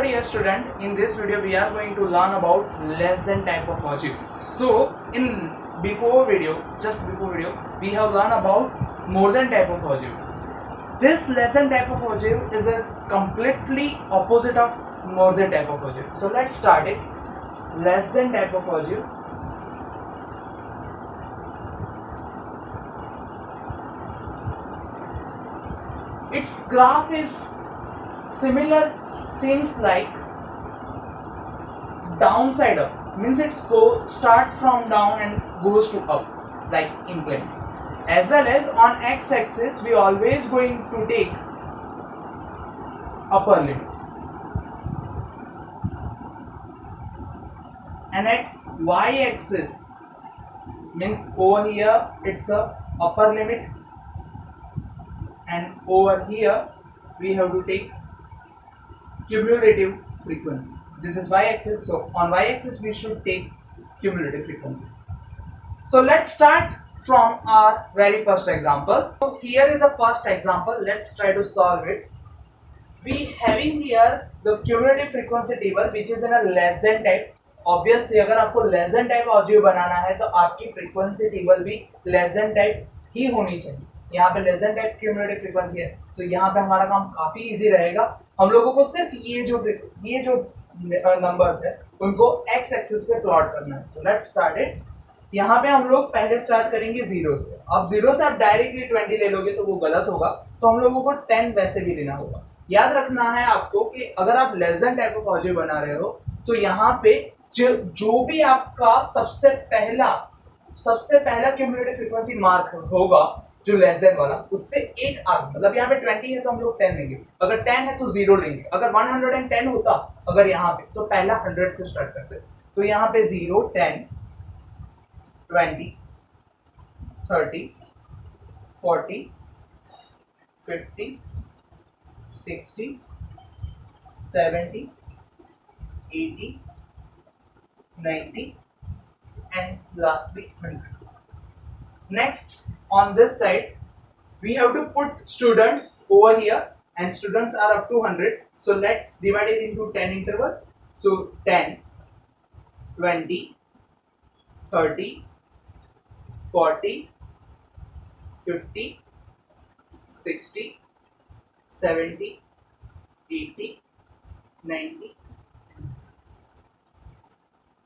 dear student, in this video we are going to learn about less than type of algebra. So in just before video, we have learned about more than type of algebra. This less than type of algebra is a completely opposite of more than type of algebra. So let's start it. Less than type of algebra. Its graph is similar, seems like downside up, means it starts from down and goes to up like incline. As well as on x-axis we always going to take upper limits, and at y-axis means over here it's a upper limit, and over here we have to take cumulative frequency. This is y-axis, so on y-axis we should take cumulative frequency. So let's start from our very first example. So here is a first example. Let's try to solve it. We having here the cumulative frequency table which is in a less than type. Obviously अगर आपको less than type algebra बनाना है तो आपकी frequency table भी less than type ही होनी चाहिए. यहाँ पे less than type cumulative frequency है, तो यहाँ पे हमारा काम काफी easy रहेगा. हम लोगों को सिर्फ ये जो नंबर्स है उनको x एक्सिस पे प्लॉट करना है. So let's start it. यहाँ पे हम लोग पहले स्टार्ट करेंगे 0 से. अब 0 से आप डायरेक्टली 20 ले लोगे तो वो गलत होगा, तो हम लोगों को 10 वैसे भी लेना होगा. याद रखना है आपको कि अगर आप less than type of algebra बना रहे हो तो यहाँ पे जो भी आपका सबसे पहला क्यूमुलेटिव फ्रीक्वेंसी मार्क होगा जो लेस देन वाला, उससे एक आगे, मतलब यहाँ पे 20 है तो हम लोग 10 लेंगे, अगर 10 है तो 0 लेंगे. अगर 110 होता अगर यहाँ पे तो पहला 100 से स्टार्ट करते. तो यहाँ पे 0, 10, 20, 30, 40, 50, 60, 70, 80, 90, and lastly 100. Next, on this side we have to put students over here, and students are up to 100. So let's divide it into 10 interval. So 10, 20, 30, 40, 50, 60, 70, 80, 90.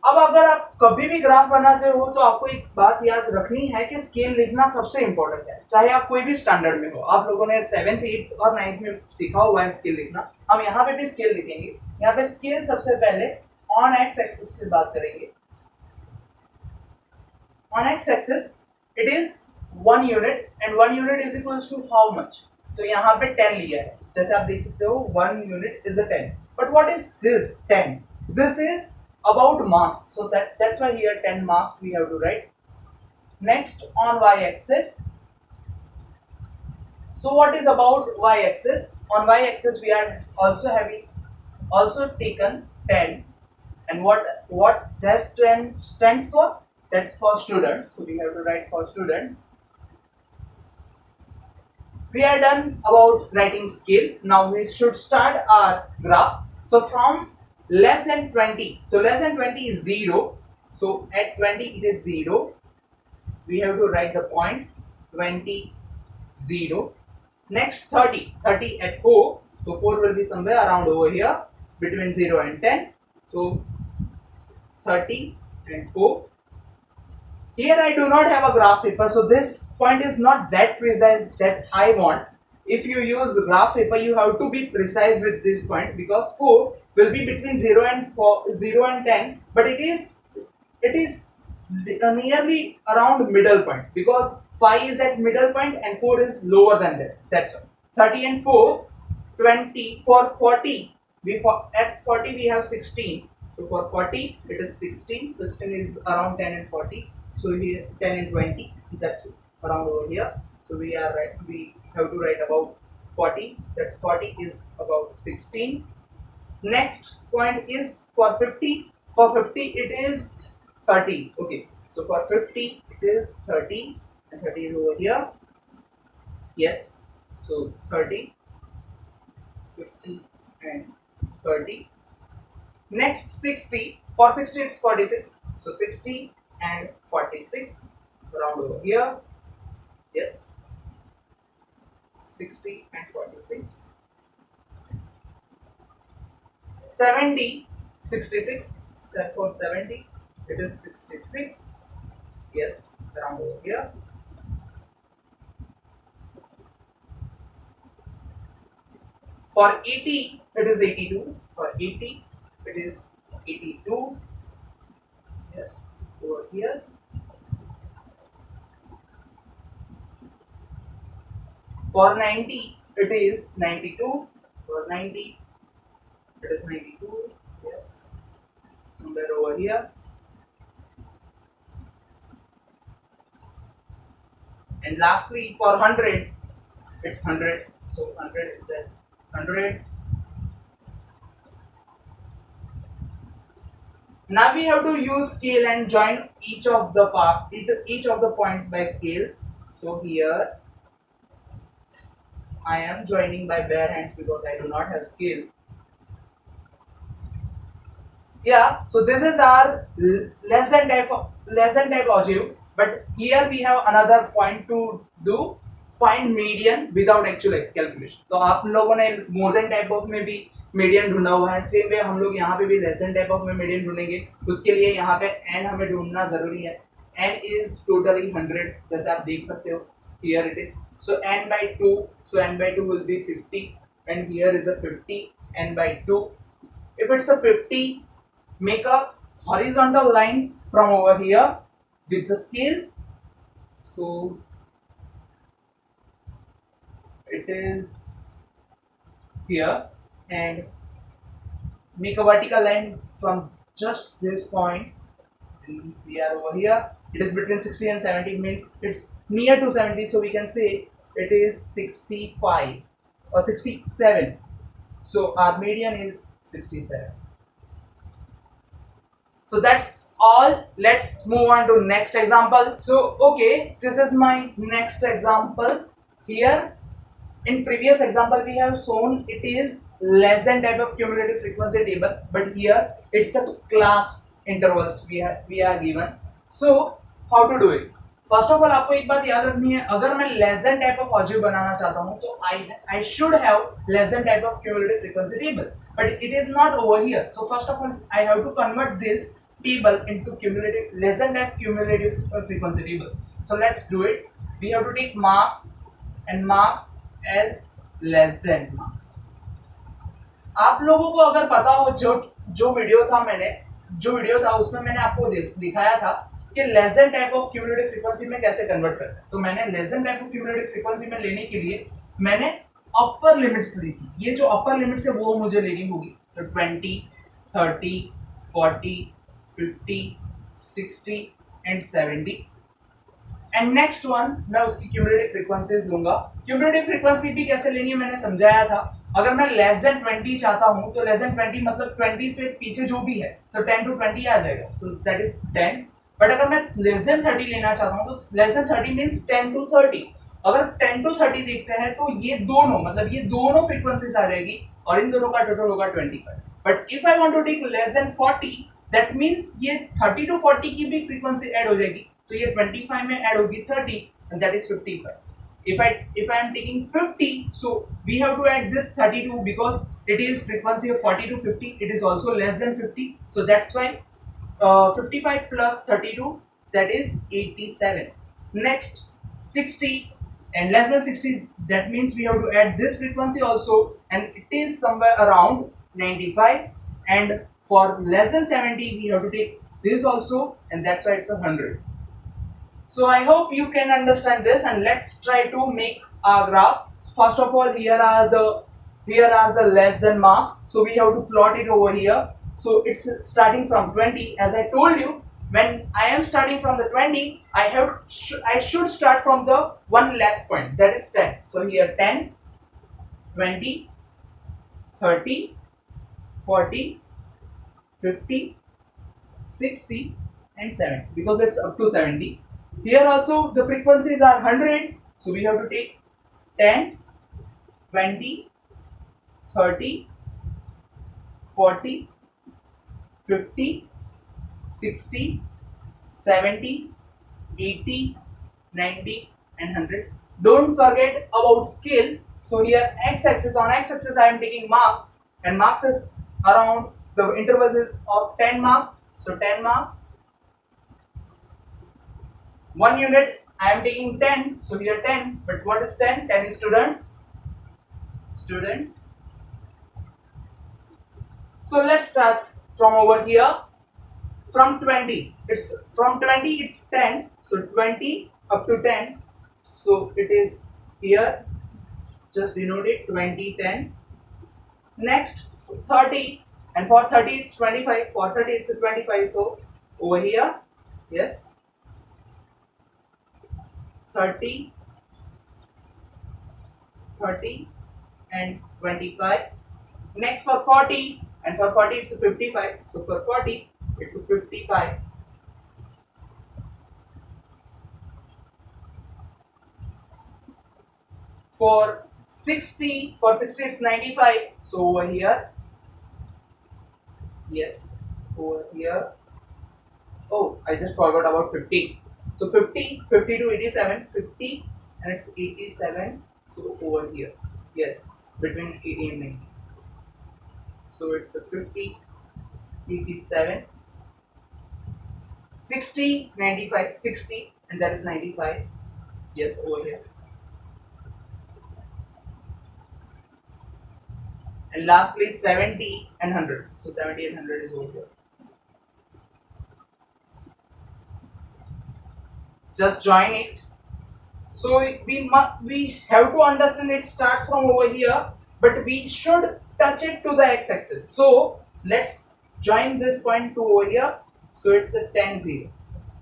अब अगर आप कभी भी ग्राफ बनाते हो तो आपको एक बात याद रखनी है कि स्केल लिखना सबसे इंपॉर्टेंट है, चाहे आप कोई भी स्टैंडर्ड में हो. आप लोगों ने 7th, 8th और 9th में सीखा हुआ है स्केल लिखना. हम यहाँ पे भी स्केल लिखेंगे. यहाँ पे स्केल सबसे पहले ऑन एक्स एक्सिस से बात करेंगे. On X axis it is 1 unit, and 1 unit is equals to how much. तो यहाँ पे 10 लिया है, जैसे आप देख सकते हो 1 unit is a 10. But what is this 10? This is about marks, so that's why here 10 marks we have to write. Next, on y-axis, so what is about y-axis? On y-axis we are also taken 10, and what that 10 stands for? That's for students, so we have to write for students. We are done about writing scale. Now we should start our graph. So from less than 20, so less than 20 is 0, so at 20 it is 0. We have to write the point 20, 0. Next 30 at 4, so 4 will be somewhere around over here between 0 and 10. So 30 and 4. Here I do not have a graph paper, so this point is not that precise that I want. If you use graph paper, you have to be precise with this point, because 4 will be between 0 and 10, but it is nearly around middle point, because 5 is at middle point and 4 is lower than that. That's why 30 and 4, 20 for 40. At 40 we have 16. So for 40 it is 16. 16 is around 10 and 40. So here 10 and 20. That's around over here. So we have to write about 40. That's 40 is about 16. Next point is for 50. For 50 it is 30. Okay, so for 50 it is 30, and 30 is over here. Yes, so 30, 50 and 30. Next 60, for 60 it's 46. So 60 and 46 around over here. Yes, 60 and 46. 70, 66. Set for 70. It is 66. Yes, around over here. For 80, it is 82. For 80, it is 82. Yes, over here. For 90, it is 92. For 90, it is 92. Yes, somewhere over here. And lastly, for 100, it's 100. So 100 is at 100. Now we have to use scale and join each of the points by scale. So here I am joining by bare hands because I do not have scale. Yeah, so this is our less than type ogive, but here we have another point to do, find median without actual calculation. तो आप लोगों ने more than type of में भी median ढूंढा हुआ है, same way हम लोग यहाँ पे भी लेस देन टाइप ऑफ में मीडियन ढूंढेंगे. उसके लिए यहाँ पे n हमें ढूंढना जरूरी है. n is totally 100 जैसे आप देख सकते हो. Here it is. So n by 2, so n by 2 will be 50, and here is a 50, n by 2. If it's a 50, make a horizontal line from over here with the scale. So it is here, and make a vertical line from just this point. And we are over here. It is between 60 and 70, means it's near to 70, so we can say it is 65 or 67. So our median is 67. So that's all. Let's move on to next example. So okay, this is my next example. Here in previous example we have shown it is less than type of cumulative frequency table, but here it's a class intervals we are given. So how to do it? First of all आपको एक बात याद रखनी है, अगर मैं less than type of ogive बनाना चाहता हूं तो I should have less than type of cumulative frequency table, but it is not over here. So first of all I have to convert this table into cumulative less than type cumulative frequency table. So let's do it. We have to take marks and marks as less than marks. आप लोगों को अगर पता हो, जो video था उसमें मैंने आपको दिखाया था कि less than type of cumulative frequency में कैसे कन्वर्ट करते हैं. तो मैंने less than type of cumulative frequency में लेने के लिए मैंने अपर लिमिट्स ली थी. ये जो अपर लिमिट्स है वो मुझे लेनी होगी. तो 20, 30, 40, 50, 60 एंड 70. एंड नेक्स्ट वन मैं उसकी क्यूमुलेटिव फ्रीक्वेंसीज लूंगा. क्यूमुलेटिव फ्रीक्वेंसी भी कैसे लेनी है मैंने समझाया था. अगर मैं लेस देन 20 चाहता हूं तो लेस देन 20 मतलब 20 से पीछे जो भी है तो 10 to 20 आ जाएगा, तो दैट इज 10. बट अगर मैं लेस देन 30 लेना चाहता हूं तो लेस देन 30 मींस 10 to 30. अगर 10 to 30 देखते हैं तो ये दोनों मतलब ये दोनों फ्रीक्वेंसीज आ जाएगी और इन दोनों का टोटल होगा 25. But if I want to take less than 40, that means ये 30 to 40 की भी फ्रीक्वेंसी ऐड हो जाएगी, तो ये 25 में ऐड होगी 30 and that is 55. If I am taking 50, so we have to add this 32 because it is frequency of 40 to 50. It is also less than 50, so that's why 55 plus 32, that is 87. Next 60 and less than 60, that means we have to add this frequency also, and it is somewhere around 95. And for less than 70 we have to take this also, and that's why it's 100. So I hope you can understand this, and let's try to make our graph. First of all, here are the less than marks, so we have to plot it over here. So it's starting from 20. As I told you, when I am starting from the 20, I should start from the one less point, that is 10. So here 10, 20, 30, 40, 50, 60 and 70, because it's up to 70. Here also the frequencies are 100, so we have to take 10, 20, 30, 40, 50, 60, 70, 80, 90 and 100. Don't forget about scale. So here x-axis, on x-axis I am taking marks, and marks is around, the intervals is of 10 marks. So 10 marks, 1 unit I am taking 10. So here 10, but what is 10? 10 is students. Students. So let's start from over here. From 20, it's from 20 it's 10. So 20 up to 10. So it is here. Just denote it 20, 10. Next 30, and for 30 it's 25. For 30 it's 25. So over here, yes, 30, 30 and 25. Next for 40, and for 40 it's 55. So for 40 it's 55. For 60, it's 95. So over here, yes, over here. Oh, I just forgot about 50. So 50 to 87, 50 and it's 87. So over here, yes, between 80 and 90. So it's a 50, 87, 60, 95, 60, and that is 95. Yes, over here. And lastly 70 and 100. So 70 and 100 is over here. Just join it. So we have to understand it starts from over here, but we should touch it to the x-axis. So let's join this point to over here. So it's a 10 0.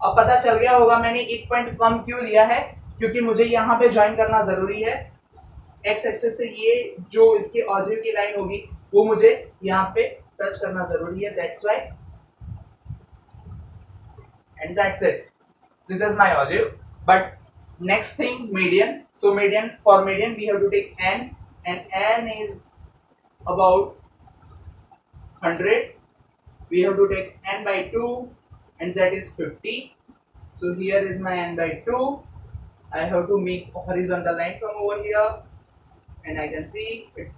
अब पता चल गया होगा मैंने एक point कम क्यों लिया है, क्योंकि मुझे यहाँ पे ज्वाइन करना जरूरी है। एक्स एक्सिस से ये जो इसकी ऑजिव की लाइन होगी वो मुझे यहाँ पे टच करना जरूरी है, that's why, and that's it, this is my ogive. But next thing, median. So median, for median we have to take n, and n is about 100. We have to take n by 2, and that is 50. So here is my n by 2. I have to make a horizontal line from over here, and I can see it's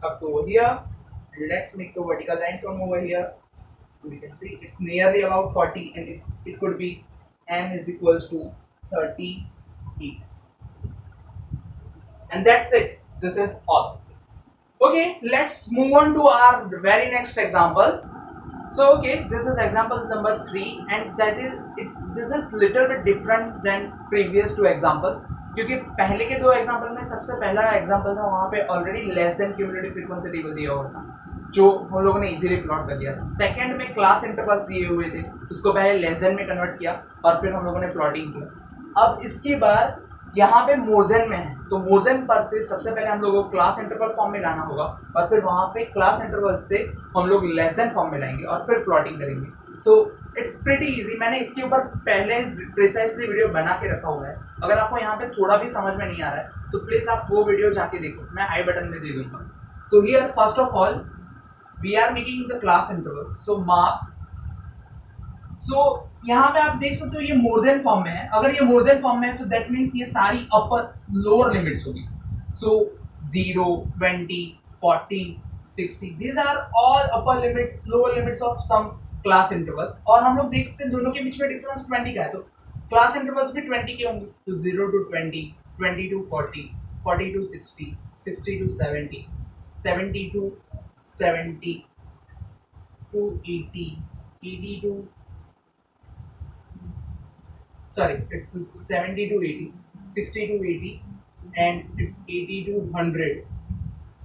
up to over here. And let's make the vertical line from over here. We can see it's nearly about 40, and it could be m is equals to 30. And that's it. This is all. Okay, let's move on to our very next example. So okay, this is example number 3, and that is it. This is little bit different than previous two examples, क्योंकि पहले के दो example में सबसे पहला example था वहाँ पे already less than cumulative frequency table दिया हुआ था, जो हम लोगों ने इजीली प्लॉट कर दिया था। सेकंड में क्लास इंटरवल्स दिए हुए थे, उसको पहले लेस देन में कन्वर्ट किया और फिर हम लोगों ने प्लॉटिंग किया। अब इसके बाद यहाँ पे मोर देन में है, तो मोर देन पर से सबसे पहले हम लोगों को क्लास इंटरवल फॉर्म में लाना होगा, और फिर वहाँ पे क्लास इंटरवल से हम लोग लेस देन फॉर्म में लाएंगे और फिर प्लॉटिंग करेंगे। So it's pretty easy. मैंने इसके ऊपर पहले प्रिसाइसली वीडियो बना के रखा हुआ है। अगर आपको यहाँ पे थोड़ा भी समझ में नहीं आ रहा है तो प्लीज आप वो वीडियो जाके देखो, मैं आई बटन में दे दूंगा। So here first of all we are making the class intervals, so marks. So यहाँ पे आप देख सकते हो ये मोर देन फॉर्म में है। अगर ये मोर देन फॉर्म में है तो दैट मीन्स ये सारी अपर लोअर लिमिट्स होगी। सो 0, 20, 40, 60, these are all upper limits, lower limits of some class intervals। और हम लोग देख सकते हैं दोनों के बीच में डिफरेंस 20 का है, तो क्लास इंटरवल्स भी 20 के होंगे। तो 0 to 20, 20 to 40, 40 to 60, 60 to 70, 70 to 70 to 80, 80 to sorry, it's 70 to 80, 60 to 80, and it's 80 to 100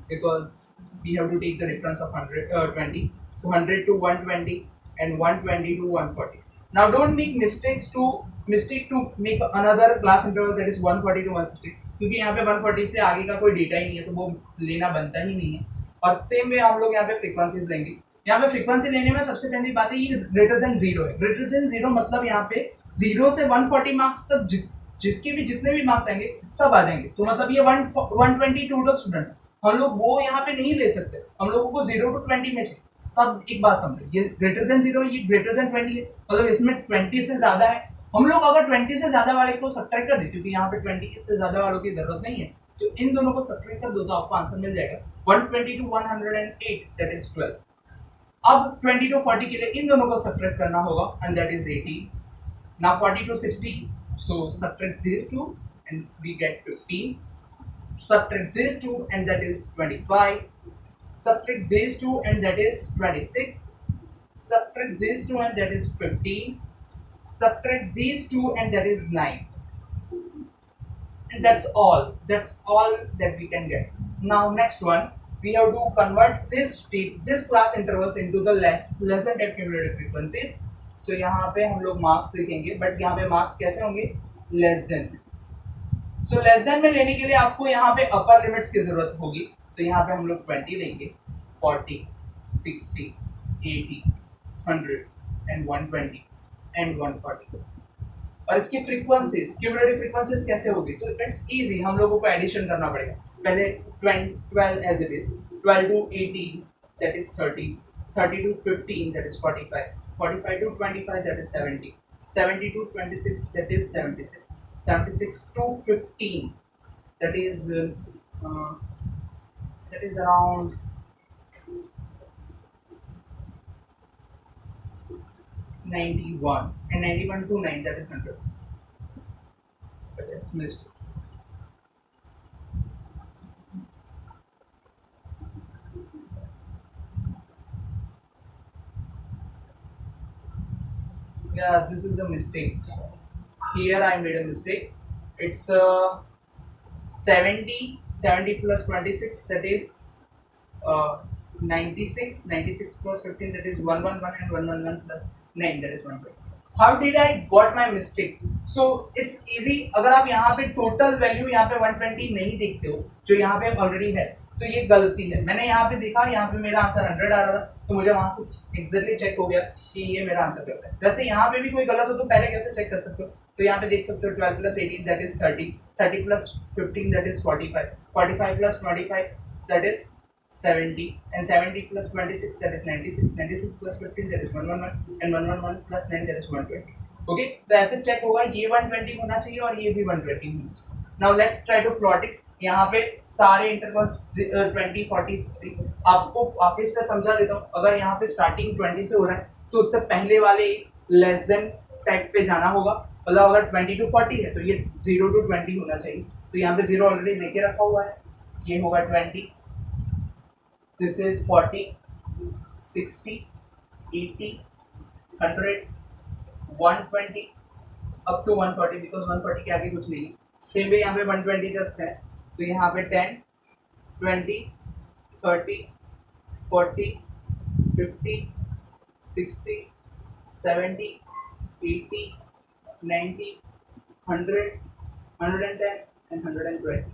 because we have to take the difference of 20. So 100 to 120 and 120 to 140. Now don't make mistake to make another class interval that is 140 to 160, क्योंकि यहाँ पे 140 से आगे का कोई data ही नहीं है तो वो लेना बनता ही नहीं है। और सेम वे हम लोग यहाँ पे फ्रीक्वेंसीज लेंगे। यहाँ पे फ्रीक्वेंसी लेने में सबसे पहली बात है ये ग्रेटर देन 0 है। ग्रेटर देन 0 मतलब यहाँ पे 0 से 140 मार्क्स तक जिसके भी जितने भी मार्क्स आएंगे सब आ जाएंगे। तो मतलब ये 120 टोटल स्टूडेंट्स, हम लोग वो यहाँ पे नहीं ले सकते, हम लोगों को 0 to 20 में चाहिए। तब एक बात समझो, ये ग्रेटर देन 0, ये ग्रेटर देन 20 है, मतलब इसमें 20 से ज्यादा है। हम लोग अगर 20 से ज्यादा वाले को सब्ट्रैक्ट कर दें, क्योंकि यहाँ पे 20 से ज्यादा वालों की जरूरत नहीं है, तो इन दोनों को सब्ट्रैक्ट कर दो तो आपको आंसर मिल जाएगा 120 to 108, दैट इज 12। अब 20 to 40 के लिए इन दोनों को सब्ट्रैक्ट करना होगा, and that is 18। Now 40 to 60, so subtract these two and we get 15, subtract these two and that is 25, subtract these two and that is 26, subtract these two and that is 15, subtract these two and that is 9, and that's all that we can get. Now next one, we have to convert this class intervals into the less than 10 cumulative frequencies. So यहाँ पे हम लोग marks लिखेंगे, but यहाँ पे marks कैसे होंगे, less than. So less than में लेने के लिए आपको यहाँ पे अपर लिमिट्स की जरूरत होगी, तो यहाँ पे हम लोग 20 लेंगे, 40, 60, 80, 100 एंड 120 एंड 140। और इसकी फ्रीक्वेंसीज, क्यूमुलेटिव फ्रीक्वेंसीज कैसे होगी, तो इट्स इजी, हम लोगों को एडिशन करना पड़ेगा। पहले 12 as it is, 12 to 18 that is 30, 30 to 15 that is 45, 45 to 25 that is 70, 70 to 26 that is 76, 76 to 15 that is around 91, and 91 to 9 that is 100, but it's missed. Yeah, this is a mistake. Here I made a mistake. It's 70 plus 26 that is 96, 96 plus 15 that is 111, and 111 plus 9 that is 120. How did I got my mistake? So it's easy, अगर आप यहाँ पे total value यहाँ पे 120 नहीं देखते हो जो यहाँ पे ऑलरेडी है, तो ये गलती है। मैंने यहाँ पे देखा, यहाँ पे मेरा आंसर 100 आ रहा था, तो मुझे वहां से एग्जैक्टली चेक हो गया कि ये मेरा आंसर गलत है। वैसे यहाँ पे भी कोई गलत हो तो पहले कैसे चेक कर सकते हो, तो यहाँ पे देख सकते हो 12 plus 18 that is 30, 30 plus 15 that is 45, 45 plus 25 that is 70, and 70 plus 26 that is 96, 96 plus 15 that is 111, and 111 plus 9 that is 120। Okay, तो ऐसे चेक होगा, ये 120 होना चाहिए और ये भी 120 होना चाहिए। Now let's try to plot it. यहाँ पे सारे इंटरवल्स 20, 40, 60, आपको वापस से समझा देता हूँ। अगर यहाँ पे स्टार्टिंग 20 से हो रहा है तो उससे पहले वाले लेस देन टाइप पे जाना होगा, मतलब अगर 20 to 40 है तो ये 0 to 20 होना चाहिए, तो यहाँ पे 0 ऑलरेडी लेके रखा हुआ है, ये होगा 20, this is 40, 60, 80, 100, 120 up to 140, because 140 के आगे कुछ नहीं। सेम वे यहाँ पे 120 तक है, तो यहाँ पे 10, 20, 30, 40, 50, 60, 70, 80, 90, 100, 110 एंड 120।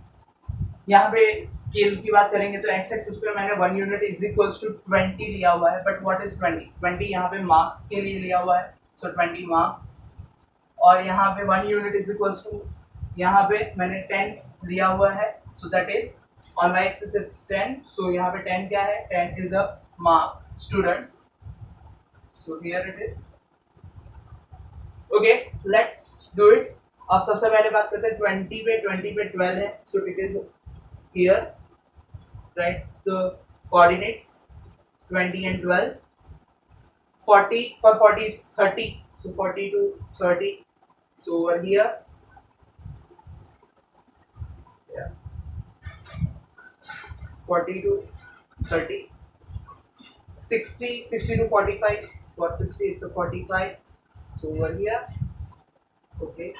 यहाँ पे स्केल की बात करेंगे तो एक्स एक्सिस पे मैंने 1 यूनिट इज इक्वल्स टू 20 लिया हुआ है, बट व्हाट इज 20? 20 यहाँ पे मार्क्स के लिए लिया हुआ है, सो 20 मार्क्स। और यहाँ पे 1 यूनिट इज इक्वल्स टू, यहाँ पे मैंने 10 लिया हुआ है, so that is on Y axis it's 10, so यहाँ पे 10 क्या है, 10 is a mark students, so here it is. Okay, let's do it. अब सबसे पहले बात करते हैं 20 पे 12 है, so it is here, write the coordinates 20 and 12, 40, for 40 it's 30, so 40 to 30, so over here, yeah, 40 to 30, 60 to 45, for 60 it's a 45, so over here, okay,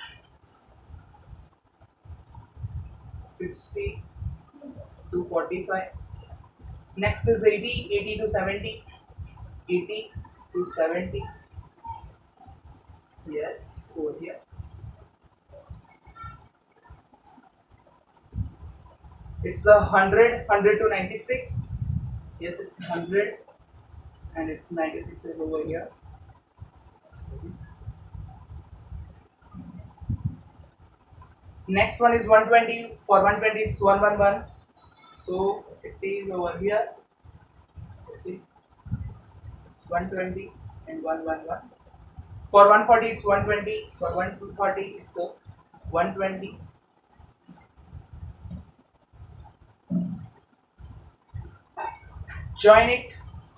60 to 45. Next is 80 to 70, 80 to 70, yes, over here. It's a 100 to 96, yes, it's 100, and it's 96 is over here. Next one is 120, for 120 it's 111, so it is over here, okay. 120 and 111. For 140 it's 120, for 140 it's 120. Join it.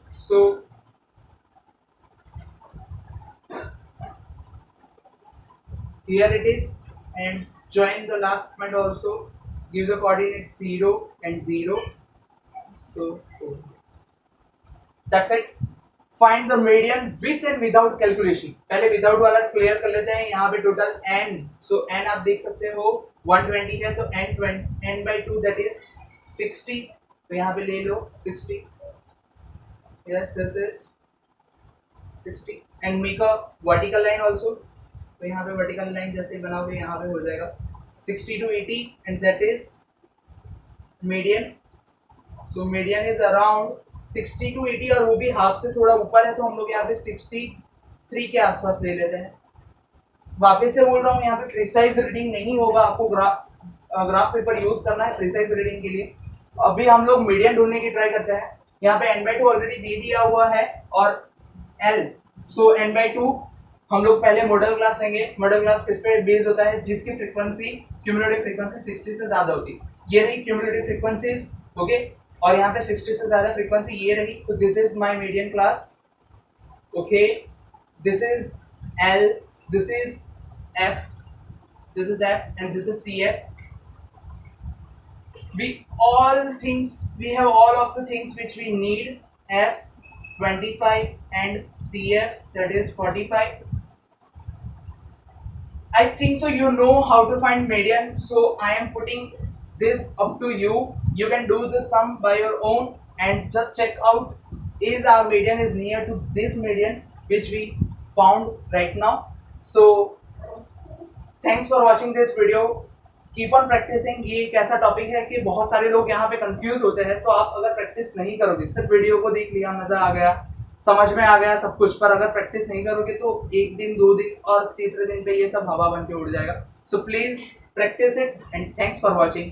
So here it is, and join the last point also. Give the coordinates 0 and 0. So that's it. Find the median with and without calculation. पहले without वाला clear कर लेते हैं. यहाँ पे total n, so n आप देख सकते हो 120 है, तो n by 2 that is 60. तो यहाँ पे ले लो 60. Yes, this is 60 and make a vertical line also. तो यहाँ पे vertical line जैसे बनाओगे यहाँ पे हो जाएगा 60 to 80 and that is median. So median is around 60 to 80 और वो भी हाफ से थोड़ा ऊपर है, तो हम लोग यहाँ पे 63 के आसपास ले लेते हैं. वापस से बोल रहा हूँ, यहाँ पे प्रिसाइज रीडिंग नहीं होगा, आपको ग्राफ पेपर यूज करना है प्रिसाइज रीडिंग के लिए. अभी हम लोग मीडियन ढूंढने की ट्राई करते हैं. यहाँ पे n/2 ऑलरेडी दे दिया हुआ है और l, सो n/2 हम लोग पहले मॉडल क्लास लेंगे. मॉडल क्लास किस पे बेस होता है? जिसकी फ्रीक्वेंसी क्यूमुलेटिव फ्रीक्वेंसी 60 से ज्यादा होती है. ये रही क्यूमुलेटिव फ्रीक्वेंसीज, ओके. और यहाँ पे 60 से ज्यादा फ्रीक्वेंसी ये रही, तो this is my median class, okay. This is L, this is F, this is F and this is CF. We have all of the things which we need. F 25 and CF that is 45. I think so you know how to find median, so I am putting this up to you. You can do the sum by your own and just check out is our median is near to this median which we found right now. So thanks for watching this video. Keep on practising. ये एक ऐसा topic है कि बहुत सारे लोग यहाँ पे कंफ्यूज होते हैं, तो आप अगर प्रैक्टिस नहीं करोगे, सिर्फ वीडियो को देख लिया, मजा आ गया, समझ में आ गया सब कुछ, पर अगर प्रैक्टिस नहीं करोगे तो एक दिन, 2 दिन और तीसरे दिन पे ये सब हवा बन के उड़ जाएगा. So please practice it and thanks for watching.